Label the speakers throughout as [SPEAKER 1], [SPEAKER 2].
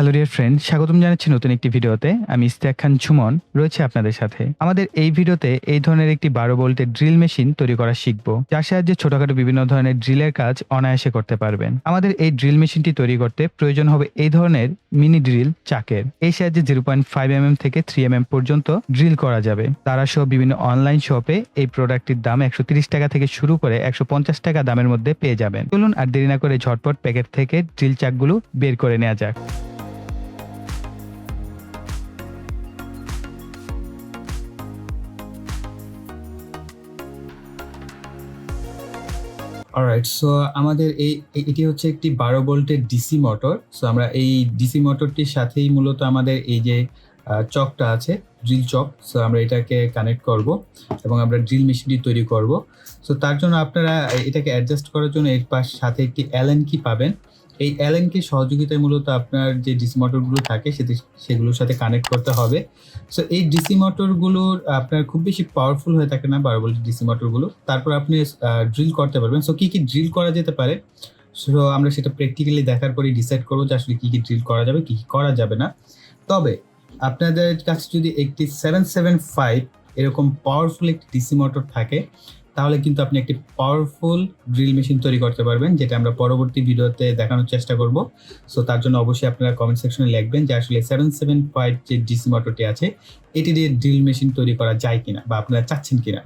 [SPEAKER 1] Hello dear friend, স্বাগতম জানাচ্ছি নতুন একটি ভিডিওতে। আমি ইস্তিয়াক খান ঝুমন রয়েছে আপনাদের সাথে। আমাদের এই ভিডিওতে এই ধরনের একটি 12 ভোল্টের ড্রিল মেশিন তৈরি করা শিখব, যার সাহায্যে ছোটখাটো বিভিন্ন ধরনের ড্রিলের কাজ অনায়াসে করতে পারবেন। আমাদের এই ড্রিল মেশিনটি তৈরি করতে প্রয়োজন হবে এই ধরনের মিনি ড্রিল চাকের। এই সাহায্যে 0.5 mm থেকে 3 mm পর্যন্ত ড্রিল করা যাবে। তারা সহ বিভিন্ন অনলাইন শপে এই প্রোডাক্টটির দাম 130 টাকা থেকে শুরু করে 150 টাকা দামের মধ্যে পেয়ে যাবেন। চলুন আর দেরি না করে ঝটপট প্যাকেট থেকে ড্রিল চাকগুলো বের করে নেওয়া যাক।
[SPEAKER 2] অলরাইট, সো আমাদের এটি হচ্ছে একটি 12 ভোল্টের ডিসি মোটর। সো আমরা এই ডিসি মোটরটির সাথেই মূলত আমাদের এই যে চকটা আছে, ড্রিল চক, সো আমরা এটাকে কানেক্ট করব এবং আমরা ড্রিল মেশিনটি তৈরি করব। সো তার জন্য আপনারা এটাকে অ্যাডজাস্ট করার জন্য এর সাথে একটি অ্যালেন কি পাবেন। এই অ্যালেন কি সহযোগিতায় মূলত আপনার যে ডিসি মোটরগুলো থাকে সেগুলোর সাথে কানেক্ট করতে হবে। সো এই ডিসি মোটরগুলোর আপনার খুব বেশি পাওয়ারফুল হয়ে থাকে না 12 ভোল্টের ডিসি মোটরগুলো, তারপর আপনি ড্রিল করতে পারবেন। সো কি ড্রিল করা যেতে পারে, সো আমরা সেটা প্র্যাকটিক্যালি দেখার পরে ডিসাইড করবো যে আসলে কি ড্রিল করা যাবে, কি করা যাবে না। তবে আপনাদের কাছে যদি একটি 775 এরকম পাওয়ারফুল একটি ডিসি মোটর থাকে, তাহলে কিন্তু আপনি একটি পাওয়ারফুল ড্রিল মেশিন তৈরি করতে পারবেন, যেটা আমরা পরবর্তী ভিডিওতে দেখানোর চেষ্টা করব। সো তার জন্য অবশ্যই আপনারা কমেন্ট সেকশনে লিখবেন যে আসলে 775 যে ডিসি মোটরটি আছে এটি দিয়ে ড্রিল মেশিন তৈরি করা যায় কিনা বা আপনারা চাচ্ছেন কিনা।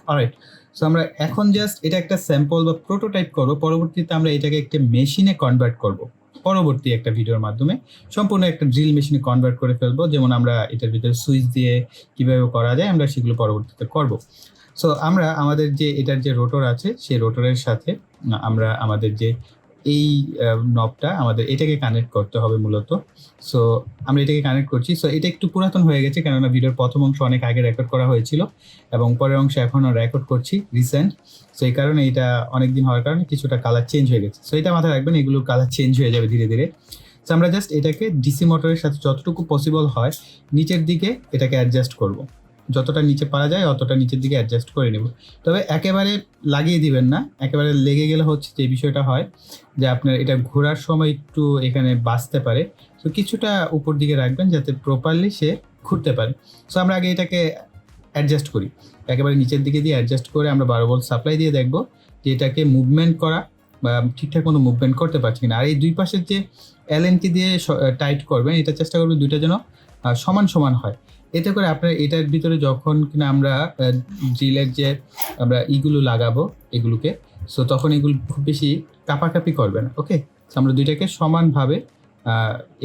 [SPEAKER 2] অলরাইট, সো আমরা এখন জাস্ট এটা একটা স্যাম্পল বা প্রোটোটাইপ করবো, পরবর্তীতে আমরা এটাকে একটা মেশিনে কনভার্ট করব। পরবর্তী একটা ভিডিওর মাধ্যমে সম্পূর্ণ একটা ড্রিল মেশিনে কনভার্ট করে ফেলবো, যেমন আমরা এটার ভিতরে সুইচ দিয়ে কিভাবে করা যায় আমরা সেগুলো পরবর্তীতে করব। সো আমরা আমাদের যে এটার যে রোটর আছে সেই রোটরের সাথে আমরা আমাদের যে এই নবটা আমাদের এটাকে কানেক্ট করতে হবে মূলত। সো আমরা এটাকে কানেক্ট করছি। সো এটা একটু পুরাতন হয়ে গেছে, কেননা ভিডিওর প্রথম অংশ অনেক আগে রেকর্ড করা হয়েছিল এবং পরের অংশ এখনও রেকর্ড করছি রিসেন্ট। সো এই কারণে এটা অনেকদিন হওয়ার কারণে কিছুটা কালার চেঞ্জ হয়ে গেছে। সো এটা মাথায় রাখবেন, এগুলোর কালার চেঞ্জ হয়ে যাবে ধীরে ধীরে। সো আমরা জাস্ট এটাকে ডিসি মোটরের সাথে যতটুকু পসিবল হয় নিচের দিকে এটাকে অ্যাডজাস্ট করব। যতটা নিচে পারা যায় অতটা নিচের দিকে অ্যাডজাস্ট করে নেব। তবে একেবারে লাগিয়ে দিবেন না, একেবারে লেগে গেলে হচ্ছে যে বিষয়টা হয় যে আপনার এটা ঘোরার সময় একটু এখানে বাঁচতে পারে। তো কিছুটা উপর দিকে রাখবেন যাতে প্রপারলি সে ঘুরতে পারে। সো আমরা আগে এটাকে অ্যাডজাস্ট করি, একেবারে নিচের দিকে দিয়ে অ্যাডজাস্ট করে আমরা 12 ভোল্ট সাপ্লাই দিয়ে দেখব যে এটাকে মুভমেন্ট করা বা ঠিকঠাক মতো মুভমেন্ট করতে পারছি কিনা। আর এই দুই পাশের যে এলএনটি দিয়ে টাইট করবেন, এটা চেষ্টা করবেন দুইটা যেন সমান সমান হয়। এতে করে আপনার এটার ভিতরে যখন কিনা আমরা ড্রিলের যে আমরা ইগুলো লাগাবো এগুলোকে, সো তখন এগুলো খুব বেশি কাপাকাপি করবে না। ওকে, আমরা দুইটাকে সমানভাবে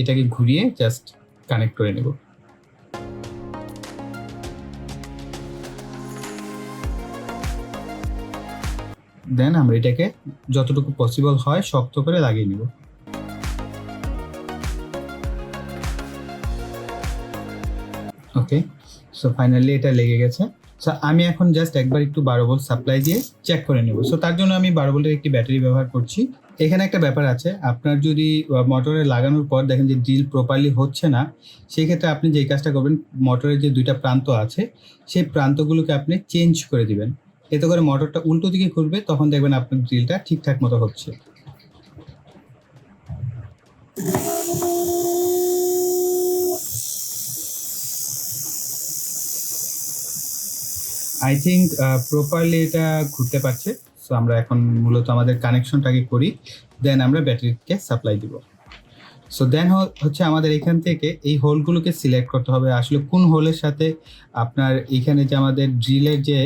[SPEAKER 2] এটাকে ঘুরিয়ে জাস্ট কানেক্ট করে নেব। দেন আমরা এটাকে যতটুকু পসিবল হয় শক্ত করে লাগিয়ে নেব। ওকে, সো ফাইনালি এটা লেগে গেছে। সো আমি এখন জাস্ট একবার একটু 12 ভোল্ট সাপ্লাই দিয়ে চেক করে নেব। সো তার জন্য আমি 12 ভোল্টের একটি ব্যাটারি ব্যবহার করছি। এখানে একটা ব্যাপার আছে, আপনার যদি মোটরে লাগানোর পর দেখেন যে ড্রিল প্রপারলি হচ্ছে না, সেই ক্ষেত্রে আপনি যে কাজটা করবেন, মোটরের যে দুইটা প্রান্ত আছে সেই প্রান্তগুলোকে আপনি চেঞ্জ করে দিবেন। এতে করে মোটরটা উল্টো দিকে ঘুরবে, তখন দেখবেন আপনার ড্রিলটা ঠিকঠাক মতো হচ্ছে। আই থিঙ্ক প্রপারলি এটা ঘুরতে পারছে। সো আমরা এখন মূলত আমাদের কানেকশনটাকে করি, দেন আমরা ব্যাটারিকে সাপ্লাই দিব। সো দেন হচ্ছে আমাদের এখান থেকে এই হোলগুলোকে সিলেক্ট করতে হবে আসলে কোন হোলের সাথে আপনার এখানে যে আমাদের ড্রিলের যে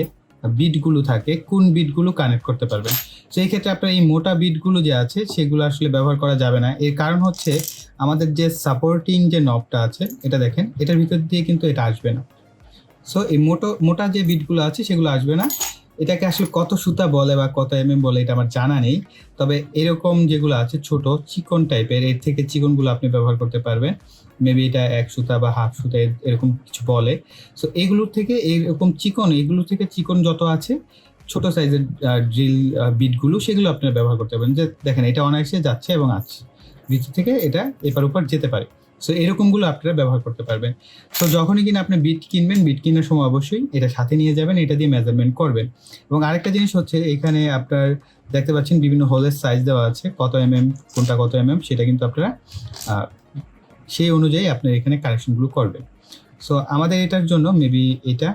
[SPEAKER 2] বিটগুলো থাকে কোন বিটগুলো কানেক্ট করতে পারবেন। সো এই ক্ষেত্রে আপনার এই মোটা বিটগুলো যে আছে সেগুলো আসলে ব্যবহার করা যাবে না। এর কারণ হচ্ছে আমাদের যে সাপোর্টিং যে নবটা আছে এটা দেখেন, এটার ভিতর দিয়ে কিন্তু এটা আসবে না। সো এই মোটা যে বিটগুলো আছে সেগুলো আসবে না। এটাকে আসলে কত সুতা বলে বা কত বলে এটা আমার জানা নেই, তবে এরকম যেগুলো আছে ছোট চিকন টাইপের, এর থেকে চিকনগুলো আপনি ব্যবহার করতে পারবেন। মেবি এটা 1 সুতা বা হাফ সুতা এরকম কিছু বলে। সো এগুলোর থেকে এগুলোর থেকে চিকন যত আছে ছোট সাইজের ড্রিল বিটগুলো, সেগুলো আপনারা ব্যবহার করতে পারবেন। যে দেখেন এটা অনায়াসে যাচ্ছে এবং আছে ভিতর থেকে এটা এপার ওপার যেতে পারে। সো এরকমগুলো আপনারা ব্যবহার করতে পারবেন। সো যখনই কিনা আপনি বিট কিনবেন, বিট কেনার সময় অবশ্যই এটা সাথে নিয়ে যাবেন, এটা দিয়ে মেজারমেন্ট করবেন। এবং আরেকটা জিনিস হচ্ছে এখানে আপনার দেখতে পাচ্ছেন বিভিন্ন হোলের সাইজ দেওয়া আছে, কত কোনটা কত সেটা কিন্তু আপনারা সেই অনুযায়ী আপনার এখানে কারেকশনগুলো করবেন। সো আমাদের এটার জন্য মেবি এটা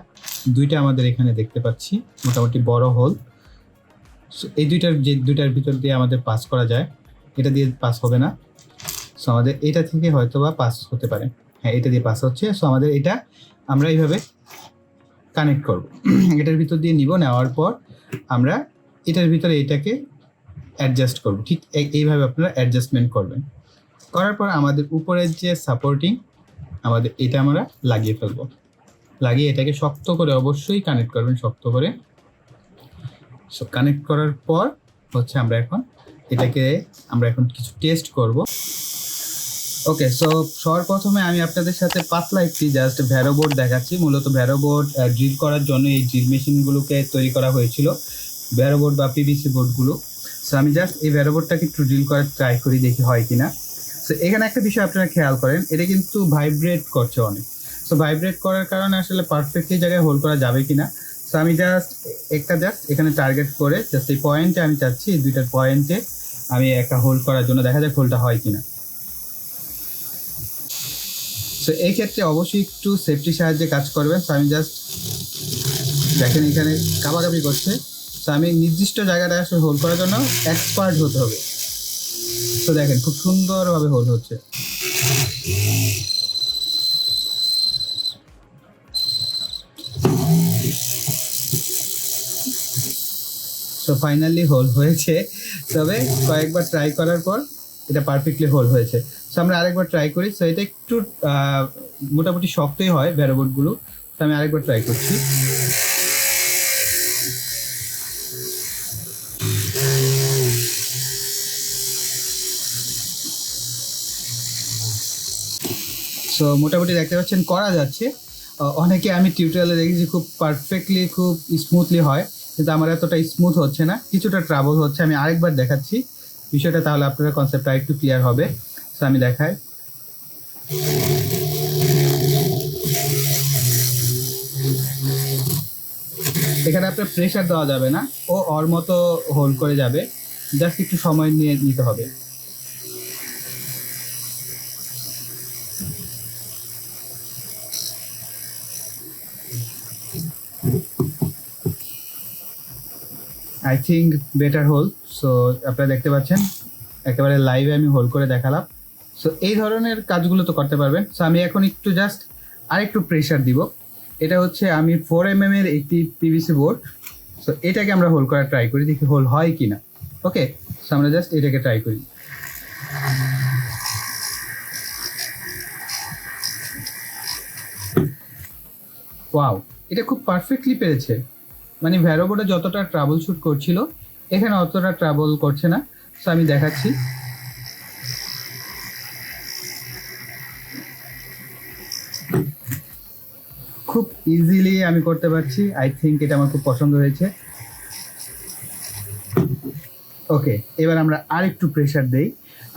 [SPEAKER 2] দুইটা আমাদের এখানে দেখতে পাচ্ছি মোটামুটি বড় হোল। সো এই দুইটার ভিতর দিয়ে আমাদের পাস করা যায়, এটা দিয়ে পাস হবে না। সো আমাদের এটা থেকে হয়তো বা পাস হতে পারে, হ্যাঁ এটা দিয়ে পাস হচ্ছে। সো আমাদের এটা আমরা এইভাবে কানেক্ট করব, এটার ভিতর দিয়ে নিব, নেওয়ার পর আমরা এটার ভিতরে এটাকে অ্যাডজাস্ট করব। ঠিক এইভাবে আপনারা অ্যাডজাস্টমেন্ট করবেন। করার পর আমাদের উপরের যে সাপোর্টিং আমাদের এটা আমরা লাগিয়ে ফেলবো। লাগিয়ে এটাকে শক্ত করে অবশ্যই কানেক্ট করবেন, শক্ত করে। সো কানেক্ট করার পর হচ্ছে আমরা এখন কিছু টেস্ট করব। ওকে, সো সবার প্রথমে আমি আপনাদের সাথে পাতলা একটি জাস্ট ভ্যারো বোর্ড দেখাচ্ছি। মূলত ভ্যারো বোর্ড ড্রিল করার জন্য এই ড্রিল মেশিনগুলোকে তৈরি করা হয়েছিল, ভ্যারো বোর্ড বা পিভিসি বোর্ডগুলো। সো আমি জাস্ট এই ভ্যারো বোর্ডটাকে একটু ড্রিল করার ট্রাই করি, দেখি হয় কিনা। সো এখানে একটা বিষয় আপনারা খেয়াল করেন, এটা কিন্তু ভাইব্রেট করছে অনেক। সো ভাইব্রেট করার কারণে আসলে পারফেক্টলি জায়গায় হোল্ড করা যাবে কিনা। সো আমি জাস্ট এখানে টার্গেট করে জাস্ট এই পয়েন্টে আমি চাচ্ছি, এই দুইটার পয়েন্টে আমি একটা হোল্ড করার জন্য, দেখা যাক হোল্ডটা হয় কিনা। সো এই ক্ষেত্রে অবশ্যই একটু সেফটির সাহায্যে কাজ করবেন। সো আমি জাস্ট দেখেন এখানে কাবাকাবি করছে। সো আমি নির্দিষ্ট জায়গাটা আসলে হোল্ড করার জন্য এক্সপার্ট হতে হবে। তো দেখেন খুব সুন্দরভাবে হোল্ড হচ্ছে। সো ফাইনালি হোল্ড হয়েছে, তবে কয়েকবার ট্রাই করার পর এটা পারফেক্টলি হোল্ড হয়েছে। সো আমরা আরেকবার ট্রাই করি। সো এটা একটু মোটামুটি শক্তই হয় ভ্যারোবোর্ডগুলো। তো আমি আরেকবার ট্রাই করছি। সো মোটামুটি দেখতে পাচ্ছেন করা যাচ্ছে। অনেকে আমি টিউটোরিয়ালে দেখেছি খুব পারফেক্টলি, খুব স্মুথলি হয়, কিন্তু আমার এতটা স্মুথ হচ্ছে না, কিছুটা ট্রাবল হচ্ছে। আমি আরেকবার দেখাচ্ছি বিষয়টা, তাহলে আপনারা কনসেপ্টটা একটু ক্লিয়ার হবে। সো আমি দেখাই। এখানে আপনার প্রেশার দেওয়া যাবে না, ও ওর মতো হোল্ড করে যাবে, জাস্ট একটু সময় নিয়ে নিতে হবে। I think better hold. So আপনারা দেখতে পাচ্ছেন একেবারে লাইভে আমি হোল্ড করে দেখালাম। সো এই ধরনের কাজগুলো তো করতে পারবেন। সো আমি এখন একটু জাস্ট আরেকটু প্রেশার দিব। এটা হচ্ছে আমি 4 mm এর একটি পিভিসি বোর্ড। সো এটাকে আমরা হোল্ড করার ট্রাই করি, দেখি হোল্ড হয় কিনা। ওকে, সো আমরা জাস্ট এটাকে ট্রাই করি। ওয়াও, এটা খুব পারফেক্টলি পেরেছে। মানে ভ্যারো বোর্ডে যতটা ট্রাবল শুট করছিল, এখানে অতটা ট্রাবল করছে না। সো আমি দেখাচ্ছি। খুব ইজিলি আমি করতে পারছি। আই থিঙ্ক এটা আমার খুব পছন্দ হয়েছে। ওকে, এবার আমরা আরেকটু প্রেশার দেই।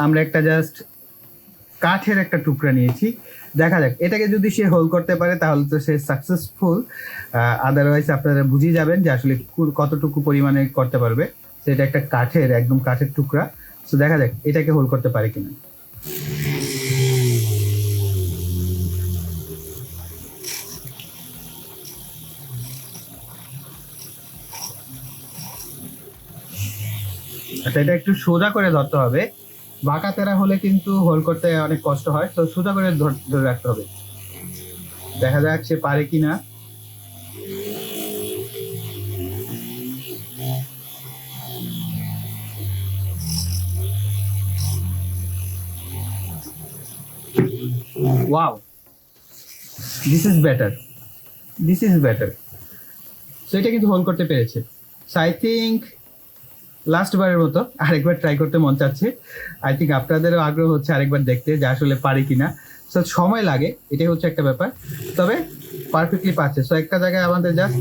[SPEAKER 2] আমরা একটা জাস্ট কাঠের একটা টুকরা নিয়েছি, দেখা যাক এটাকে যদি সে হোল্ড করতে পারে তাহলে তো সে সাকসেসফুল। আদারওয়াইজ আপনারা বুঝে যাবেন যে আসলে কতটুকু পরিমাণে করতে পারবে। সেটা একটা কাঠের, একদম কাঠের টুকরা। তো দেখা যাক এটাকে হোল্ড করতে পারে কিনা। আচ্ছা, এটা একটু সোজা করে ধরতে হবে, বাঁকা তেরা হলে কিন্তু হোল্ড করতে অনেক কষ্ট হয়। তো সোজা করে ধরে রাখতে হবে। দেখা যাক সে পারে কিনা। Wow, this is better, this is better. So এটা কিন্তু হোল্ড করতে পেরেছে। সো আই থিঙ্ক লাস্ট বারের মতো আরেকবার ট্রাই করতে মন চাচ্ছে। আই থিঙ্ক আপনাদেরও আগ্রহ হচ্ছে আরেকবার দেখতে যে আসলে পারি কিনা। সো সময় লাগে, এটাই হচ্ছে একটা ব্যাপার, তবে পারফেক্টলি পাচ্ছে। সো একটা জায়গায় আমাদের জাস্ট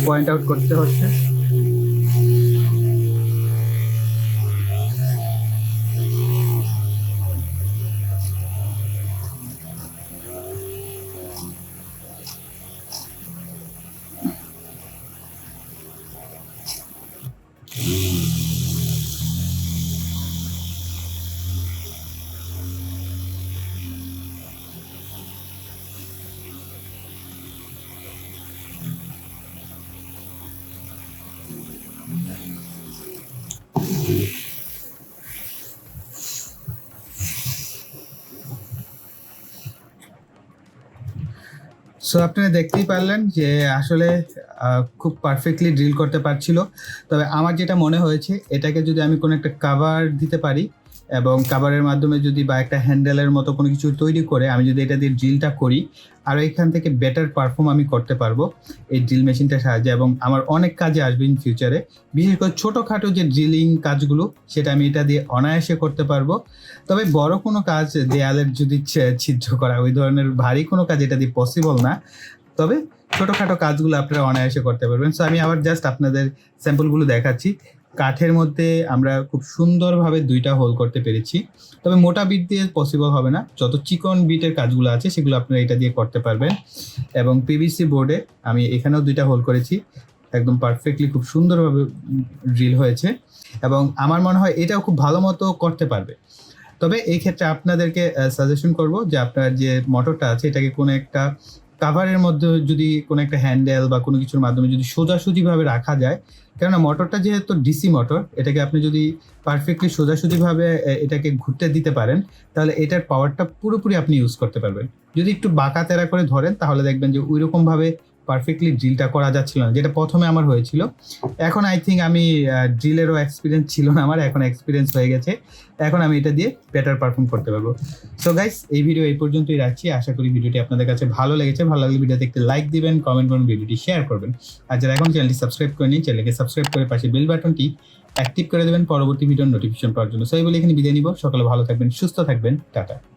[SPEAKER 2] পয়েন্ট আউট করতে হচ্ছে। সো আপনারা দেখতেই পারলেন যে আসলে খুব পারফেক্টলি ড্রিল করতে পারছিল। তবে আমার যেটা মনে হয়েছে, এটাকে যদি আমি কোনো একটা কাভার দিতে পারি এবং কাভারের মাধ্যমে যদি বা একটা হ্যান্ডেলের মতো কোনো কিছু তৈরি করে আমি যদি এটা দিয়ে ড্রিলটা করি, আর এখান থেকে বেটার পারফর্ম আমি করতে পারবো এই ড্রিল মেশিনটার সাহায্যে, এবং আমার অনেক কাজে আসবে ইন ফিউচারে। বিশেষ করে ছোটোখাটো যে ড্রিলিং কাজগুলো সেটা আমি এটা দিয়ে অনায়াসে করতে পারবো। তবে বড় কোনো কাজ, দেয়ালের যদি ছিদ্র করা, ওই ধরনের ভারী কোনো কাজ এটা দিয়ে পসিবল না। তবে ছোটোখাটো কাজগুলো আপনারা অনায়াসে করতে পারবেন। সো আমি আবার জাস্ট আপনাদের স্যাম্পলগুলো দেখাচ্ছি। কাঠের মধ্যে আমরা খুব সুন্দরভাবে 2টা হোল করতে পেরেছি। তবে মোটা বিট দিয়ে পসিবল হবে না, যত চিকন বিটের কাজগুলো আছে সেগুলো আপনারা এটা দিয়ে করতে পারবেন। এবং পিভিসি বোর্ডে আমি এখানেও 2টা হোল করেছি, একদম পারফেক্টলি খুব সুন্দরভাবে ড্রিল হয়েছে, এবং আমার মনে হয় এটাও খুব ভালো মতো করতে পারবে। তবে এই ক্ষেত্রে আপনাদেরকে সাজেশন করব যে আপনার যে মোটরটা আছে এটাকে কোনো একটা কাভারের মধ্যে যদি কোনো একটা হ্যান্ডেল বা কোনো কিছুর মাধ্যমে যদি সোজাসুজিভাবে রাখা যায়, কেননা মোটরটা যেহেতু ডিসি মোটর, এটাকে আপনি যদি পারফেক্টলি সোজাসুজিভাবে এটাকে ঘুরতে দিতে পারেন, তাহলে এটার পাওয়ারটা পুরোপুরি আপনি ইউজ করতে পারবেন। যদি একটু বাঁকা তেরা করে ধরেন তাহলে দেখবেন যে ওইরকমভাবে পারফেক্টলি ড্রিলটা করা যাচ্ছিল না, যেটা প্রথমে আমার হয়েছিল। এখন আই থিঙ্ক আমি ড্রিলেরও এক্সপিরিয়েন্স ছিল না আমার, এখন এক্সপিরিয়েন্স হয়ে গেছে, এখন আমি এটা দিয়ে বেটার পারফর্ম করতে পারবো। সো গাইস, এই ভিডিও এই পর্যন্তই রাখছি। আশা করি ভিডিওটি আপনাদের কাছে ভালো লেগেছে। ভালো লাগলে ভিডিওতে একটি লাইক দিবেন, কমেন্ট করবেন, ভিডিওটি শেয়ার করবেন। আর যারা এখন চ্যানেলটি সাবস্ক্রাইব করেনি, চ্যানেলকে সাবস্ক্রাইব করে পাশে বেল বাটনটি অ্যাক্টিভ করে দেবেন পরবর্তী ভিডিওর নোটিফিকেশন পাওয়ার জন্য। সো এই বলে এখানে বিদায় নিব। সকালে ভালো থাকবেন, সুস্থ থাকবেন, টাটা।